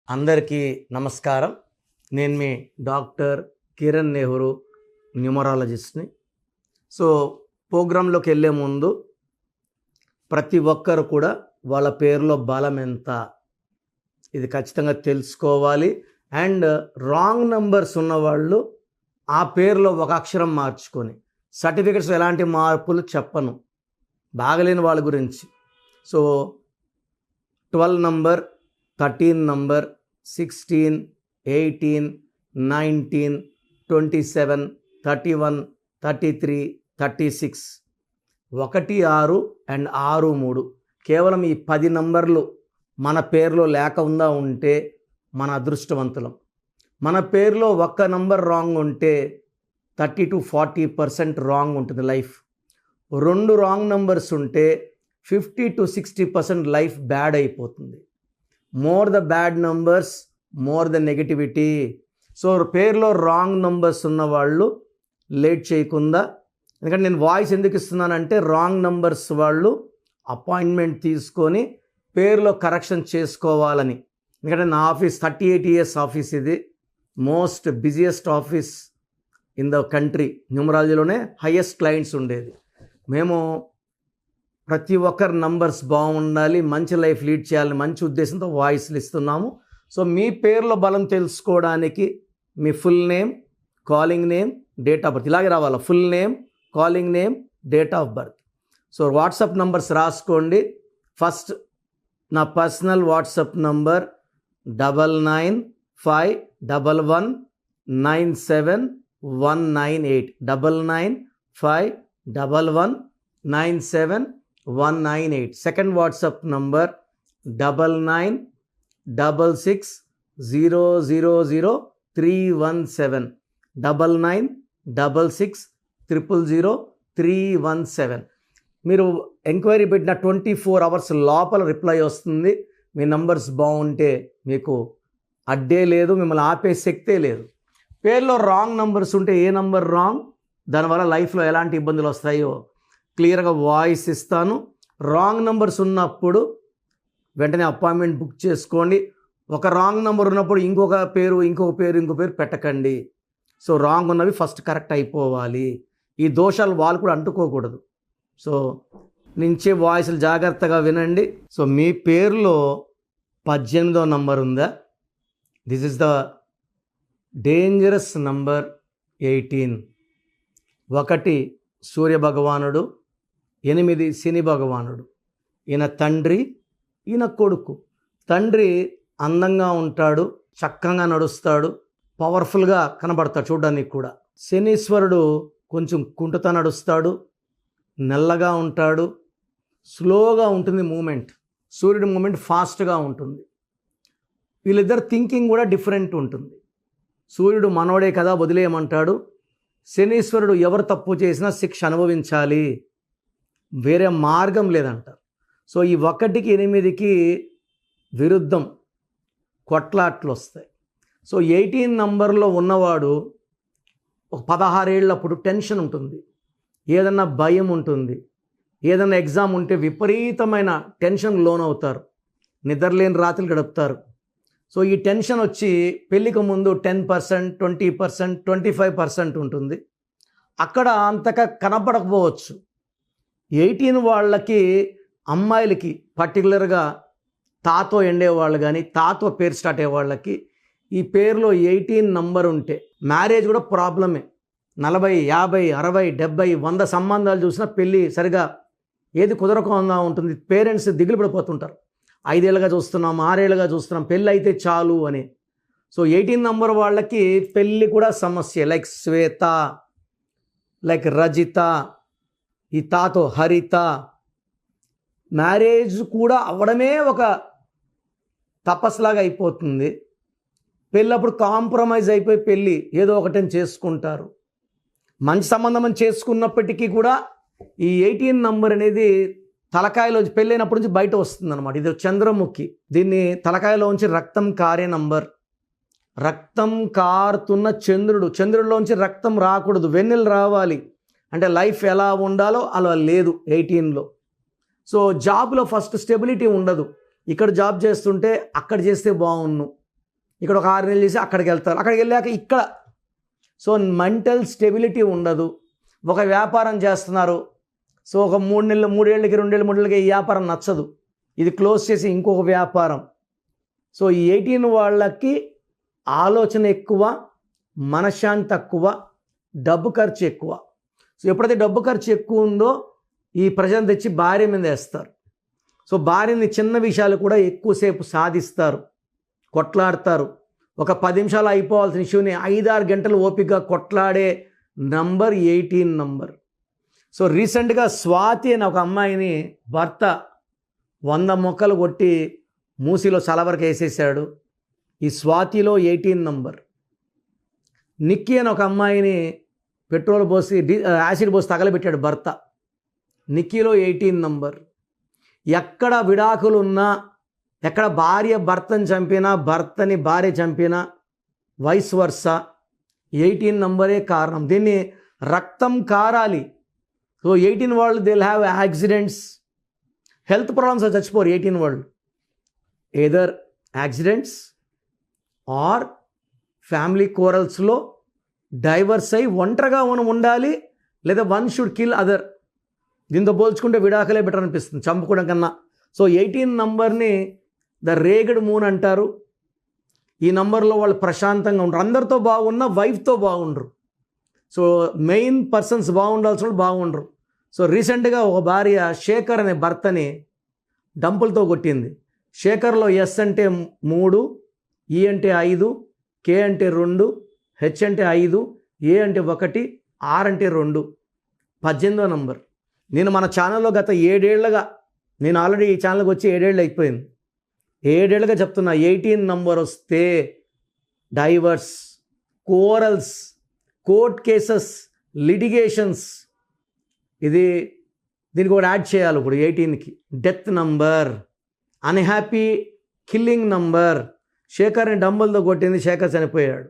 అందరికీ నమస్కారం. నేను మీ డాక్టర్ కిరణ్ నెహ్రూ, న్యూమరాలజిస్ట్ని. సో ప్రోగ్రాంలోకి వెళ్ళే ముందు ప్రతి ఒక్కరు కూడా వాళ్ళ పేరులో బలం ఎంత ఇది ఖచ్చితంగా తెలుసుకోవాలి. అండ్ రాంగ్ నంబర్స్ ఉన్నవాళ్ళు ఆ పేరులో ఒక అక్షరం మార్చుకొని, సర్టిఫికెట్స్ ఎలాంటి మార్పులు చెప్పను బాగలేని వాళ్ళ గురించి. సో 12 నంబర్, 13 నంబర్, 16, 18, 19, 27, 31, 33, 36, 1, 6 అండ్ 6, 3 కేవలం ఈ 10 నంబర్లు మన పేరులో లేకుండా ఉంటే మన అదృష్టవంతులం. మన పేరులో ఒక్క నంబర్ రాంగ్ ఉంటే 30 to 40% రాంగ్ ఉంటుంది లైఫ్. 2 రాంగ్ నంబర్స్ ఉంటే 50 to 60% లైఫ్ బ్యాడ్ అయిపోతుంది. More the bad numbers, more the negativity. So పేరులో రాంగ్ నంబర్స్ ఉన్నవాళ్ళు లేట్ చేయకుండా, ఎందుకంటే నేను వాయిస్ ఎందుకు ఇస్తున్నానంటే రాంగ్ నంబర్స్ వాళ్ళు అపాయింట్మెంట్ తీసుకొని పేరులో కరెక్షన్ చేసుకోవాలని. ఎందుకంటే నా ఆఫీస్ 38 years ఆఫీస్, ఇది most busiest office in the country. న్యూమరాలజీలోనే హైయెస్ట్ క్లయింట్స్ ఉండేది. మేము ప్రతి ఒక్కరి నంబర్స్ బాగుండాలి, మంచి లైఫ్ లీడ్ చేయాలని మంచి ఉద్దేశంతో వాయిస్లు ఇస్తున్నాము. సో మీ పేర్లో బలం తెలుసుకోవడానికి మీ full name, calling name, date of birth ఇలాగే రావాలి. Full name, calling name, date of birth. So WhatsApp numbers రాసుకోండి. ఫస్ట్ నా personal WhatsApp number 9951197198 9951197198. Second WhatsApp number 9966000317 9966000317. మీరు ఎంక్వైరీ పెట్టిన 24 hours లోపల రిప్లై వస్తుంది. మీ నంబర్స్ బాగుంటే మీకు అడ్డే లేదు, మిమ్మల్ని ఆపే శక్తే లేదు. పేర్లో రాంగ్ నంబర్స్ ఉంటే ఏ నంబర్ రాంగ్, దానివల్ల లైఫ్లో ఎలాంటి ఇబ్బందులు వస్తాయో క్లియర్గా వాయిస్ ఇస్తాను. రాంగ్ నంబర్స్ ఉన్నప్పుడు వెంటనే అపాయింట్మెంట్ బుక్ చేసుకోండి. ఒక రాంగ్ నెంబర్ ఉన్నప్పుడు ఇంకొక పేరు పెట్టకండి. సో రాంగ్ ఉన్నవి ఫస్ట్ కరెక్ట్ అయిపోవాలి. ఈ దోషాలు వాళ్ళు కూడా అంటుకోకూడదు. సో నుంచే వాయిస్లు జాగ్రత్తగా వినండి. సో మీ పేరులో 18వ నంబర్ ఉందా? This is the dangerous number 18. 1 సూర్య భగవానుడు, 8 శని భగవానుడు. ఈయన తండ్రి, ఈయన కొడుకు. తండ్రి అందంగా ఉంటాడు, చక్కగా నడుస్తాడు, పవర్ఫుల్గా కనబడతాడు చూడడానికి కూడా. శనీశ్వరుడు కొంచెం కుంటుతా నడుస్తాడు, నల్లగా ఉంటాడు, స్లోగా ఉంటుంది మూమెంట్. సూర్యుడి మూమెంట్ ఫాస్ట్గా ఉంటుంది. వీళ్ళిద్దరు థింకింగ్ కూడా డిఫరెంట్ ఉంటుంది. సూర్యుడు మనోడే కదా వదిలేయమంటాడు, శనీశ్వరుడు ఎవరు తప్పు చేసినా శిక్ష అనుభవించాలి, వేరే మార్గం లేదంటారు. సో ఈ 1కి 8కి విరుద్ధం కొట్లాట్లు వస్తాయి. సో 18 నంబర్లో ఉన్నవాడు ఒక 16 ఏళ్ళప్పుడు టెన్షన్ ఉంటుంది, ఏదన్నా భయం ఉంటుంది, ఏదన్నా ఎగ్జామ్ ఉంటే విపరీతమైన టెన్షన్ లోనవుతారు, నిద్రలేని రాత్రులు గడుపుతారు. సో ఈ టెన్షన్ వచ్చి పెళ్ళికి ముందు 10%, 20%, 25% ఉంటుంది. అక్కడ అంతగా కనపడకపోవచ్చు. 18 వాళ్ళకి, అమ్మాయిలకి పర్టికులర్గా తాతో ఎండేవాళ్ళు కానీ తాతో పేరు స్టార్ట్ అయ్యే వాళ్ళకి ఈ పేరులో 18 నంబర్ ఉంటే మ్యారేజ్ కూడా ప్రాబ్లమే. 40, 50, 60, 70, 100 సంబంధాలు చూసినా పెళ్ళి సరిగా ఏది కుదరకుండా ఉంటుంది. పేరెంట్స్ దిగులు పడిపోతుంటారు. 5 ఏళ్ళుగా చూస్తున్నాం, 6 ఏళ్ళుగా చూస్తున్నాం, పెళ్ళి అయితే చాలు అని. సో 18 నంబర్ వాళ్ళకి పెళ్ళి కూడా సమస్య. లైక్ శ్వేత, లైక్ రజిత, ఈ తాతో హరిత. మ్యారేజ్ కూడా అవ్వడమే ఒక తపస్సులాగా అయిపోతుంది. పెళ్ళప్పుడు కాంప్రమైజ్ అయిపోయి పెళ్ళి ఏదో ఒకటని చేసుకుంటారు. మంచి సంబంధం అని చేసుకున్నప్పటికీ కూడా ఈ 18 నంబర్ అనేది తలకాయలోంచి పెళ్ళైనప్పటి నుంచి బయట వస్తుంది అనమాట. ఇది చంద్రముఖి. దీన్ని తలకాయలోంచి రక్తం కారే నంబర్. రక్తం కారుతున్న చంద్రుడిలోంచి రక్తం రాకూడదు, వెన్నెలు రావాలి. అంటే లైఫ్ ఎలా ఉండాలో అలా లేదు 18లో. సో జాబ్లో ఫస్ట్ స్టెబిలిటీ ఉండదు. ఇక్కడ జాబ్ చేస్తుంటే అక్కడ చేస్తే బాగుండు, ఇక్కడ ఒక 6 నెలలు చేసి అక్కడికి వెళ్తారు. అక్కడికి వెళ్ళాక ఇక్కడ సో మెంటల్ స్టెబిలిటీ ఉండదు. ఒక వ్యాపారం చేస్తున్నారు, సో ఒక 3 నెలలు 3 ఏళ్ళకి 2 ఏళ్ళు 3 ఏళ్ళకి ఈ వ్యాపారం నచ్చదు, ఇది క్లోజ్ చేసి ఇంకొక వ్యాపారం. సో ఈ 18 వాళ్ళకి ఆలోచన ఎక్కువ, మనశ్శాంతి తక్కువ, డబ్బు ఖర్చు ఎక్కువ. సో ఎప్పుడైతే డబ్బు ఖర్చు ఎక్కువ ఉందో ఈ ప్రజలను తెచ్చి భార్య మీద వేస్తారు. సో భార్యని చిన్న విషయాలు కూడా ఎక్కువసేపు సాధిస్తారు, కొట్లాడతారు. ఒక 10 నిమిషాలు అయిపోవాల్సిన ఇష్యూని 5-6 గంటలు ఓపికగా కొట్లాడే నంబర్ 18 నంబర్. సో రీసెంట్గా స్వాతి అని ఒక అమ్మాయిని భర్త 100 మొక్కలు కొట్టి మూసిలో చలవరకు వేసేసాడు. ఈ స్వాతిలో 18 నంబర్. నిక్కీ అని ఒక అమ్మాయిని పెట్రోల్ పోసి యాసిడ్ పోసి తగలబెట్టాడు భర్త. నిక్కీలో 18 నంబర్. ఎక్కడ విడాకులు ఉన్నా, ఎక్కడ భార్య భర్తని చంపినా, భర్తని భార్య చంపినా, వైస్ వర్సా 18 నంబరే కారణం. దీన్ని రక్తం కారాలి. సో 18 వాళ్ళు they will have accidents, health problems చచ్చిపోరు 18 వాళ్ళు. ఎదర్ యాక్సిడెంట్స్ ఆర్ ఫ్యామిలీ కోరల్స్లో డైవర్స్ అయి ఒంటరిగా ఉండాలి, లేదా వన్ షుడ్ కిల్ అదర్. దీంతో పోల్చుకుంటే విడాకులే బెటర్ అనిపిస్తుంది చంపుకోవడం కన్నా. సో 18 నంబర్ని ద రేగడ్ మూన్ అంటారు. ఈ నంబర్లో వాళ్ళు ప్రశాంతంగా ఉండరు, అందరితో బాగున్నా వైఫ్తో బాగుండరు. సో మెయిన్ పర్సన్స్ బాగుండాల్సిన వాళ్ళు బాగుండరు. సో రీసెంట్గా ఒక భార్య శేఖర్ అనే భర్తని డంపులతో కొట్టింది. శేఖర్లో ఎస్ అంటే 3, ఈ అంటే 5, కే అంటే 2, హెచ్ అంటే 5, ఏ అంటే 1, ఆర్ అంటే 2, 18వ నంబర్. నేను మన ఛానల్లో గత 7 ఏళ్ళగా, నేను ఆల్రెడీ ఈ ఛానల్కి వచ్చి 7 ఏళ్ళు అయిపోయింది, 7 ఏళ్ళుగా చెప్తున్నా, 18 నంబర్ వస్తే divorce, quarrels, court cases, litigations, దీనికి కూడా యాడ్ చేయాలి ఇప్పుడు 18కి. Death number, unhappy killing number. శేఖర్ని డంబుల్తో కొట్టింది, శేఖర్ చనిపోయాడు.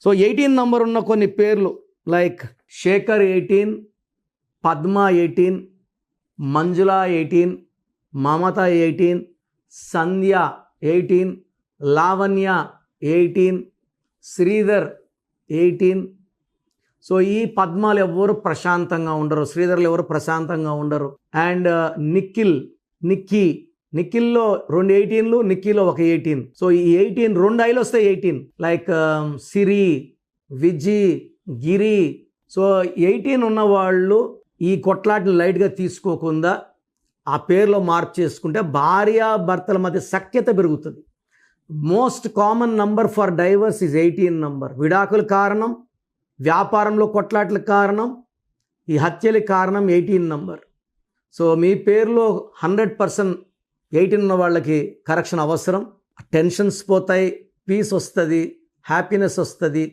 సో 18 నంబర్ ఉన్న కొన్ని పేర్లు లైక్ శేఖర్ 18, పద్మ 18, మంజుల 18, మమత 18, సంధ్య 18, లావణ్య 18, శ్రీధర్ 18. సో ఈ పద్మాలు ఎవరు ప్రశాంతంగా ఉండరు, శ్రీధర్లు ఎవరు ప్రశాంతంగా ఉండరు. అండ్ నిఖిల్లో 2 18లు, నిక్కీలో ఒక 18. సో ఈ 18 2 ఐలు వస్తాయి 18, లైక్ సిరి, విజి, గిరి. సో 18 ఉన్న వాళ్ళు ఈ కొట్లాటను లైట్గా తీసుకోకుండా ఆ పేరులో మార్పు చేసుకుంటే భార్యాభర్తల మధ్య సఖ్యత పెరుగుతుంది. Most common number for divorce is 18 number. విడాకుల కారణం, వ్యాపారంలో కొట్లాటల కారణం, ఈ హత్యల కారణం 18 నంబర్. సో మీ పేరులో 100% 18 ఉన్న వాళ్ళకి కరెక్షన్ అవసరం. టెన్షన్స్ పోతాయి, పీస్ వస్తుంది, హ్యాపీనెస్ వస్తుంది,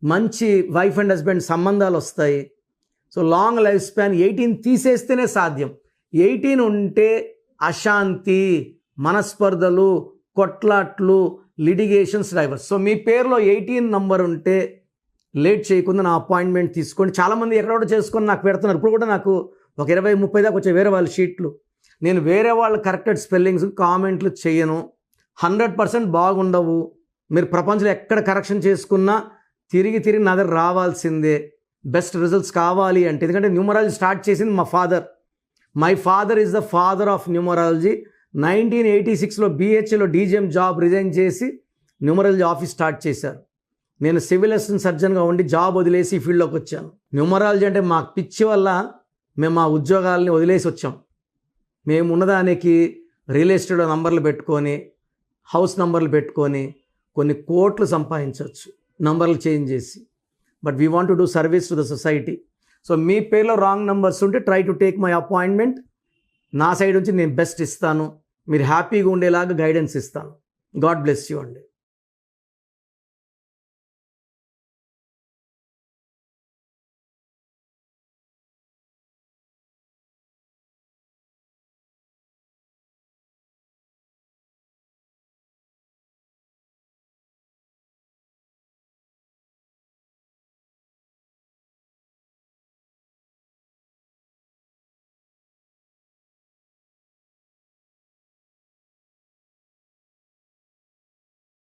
మంచి వైఫ్ అండ్ హస్బెండ్ సంబంధాలు వస్తాయి. సో లాంగ్ లైఫ్ స్పాన్ 18 తీసేస్తేనే సాధ్యం. 18 ఉంటే అశాంతి, మనస్పర్ధలు, కొట్లాట్లు, లిటిగేషన్స్, డైవర్స్. సో మీ పేరులో 18 నంబర్ ఉంటే లేట్ చేయకుండా నా అపాయింట్మెంట్ తీసుకోండి. చాలామంది ఎక్కడో చేసుకొని నాకు పెడుతున్నారు. ఇప్పుడు కూడా నాకు ఒక 20-30 దాకా వచ్చే వేరే వాళ్ళ షీట్లు. నేను వేరే వాళ్ళ కరెక్టెడ్ స్పెల్లింగ్స్ కామెంట్లు చేయను. 100% బాగుండవు. మీరు ప్రపంచంలో ఎక్కడ కరెక్షన్ చేసుకున్నా తిరిగి నా దగ్గర రావాల్సిందే. బెస్ట్ రిజల్ట్స్ కావాలి అంటే, ఎందుకంటే న్యూమరాలజీ స్టార్ట్ చేసింది మా father. My father is the father of numerology. 1986లో BHAలో DGM జాబ్ రిజైన్ చేసి న్యూమరాలజీ ఆఫీస్ స్టార్ట్ చేశారు. నేను సివిల్ అసిస్టెంట్ సర్జన్గా ఉండి జాబ్ వదిలేసి ఈ ఫీల్డ్లోకి వచ్చాను. న్యూమరాలజీ అంటే మా పిచ్చి వల్ల మేము మా ఉద్యోగాలని వదిలేసి వచ్చాం. మేము ఉన్నదానికి రియల్ ఎస్టేట్ నంబర్లు పెట్టుకొని, హౌస్ నంబర్లు పెట్టుకొని కొన్ని కోట్లు సంపాదించవచ్చు నంబర్లు చేంజ్ చేసి. But we want to do service to the society. So మీ పేరులో రాంగ్ నంబర్స్ ఉంటే try to take my appointment. నా సైడ్ నుంచి నేను బెస్ట్ ఇస్తాను, మీరు హ్యాపీగా ఉండేలాగా గైడెన్స్ ఇస్తాను. గాడ్ బ్లెస్ యూ అండి.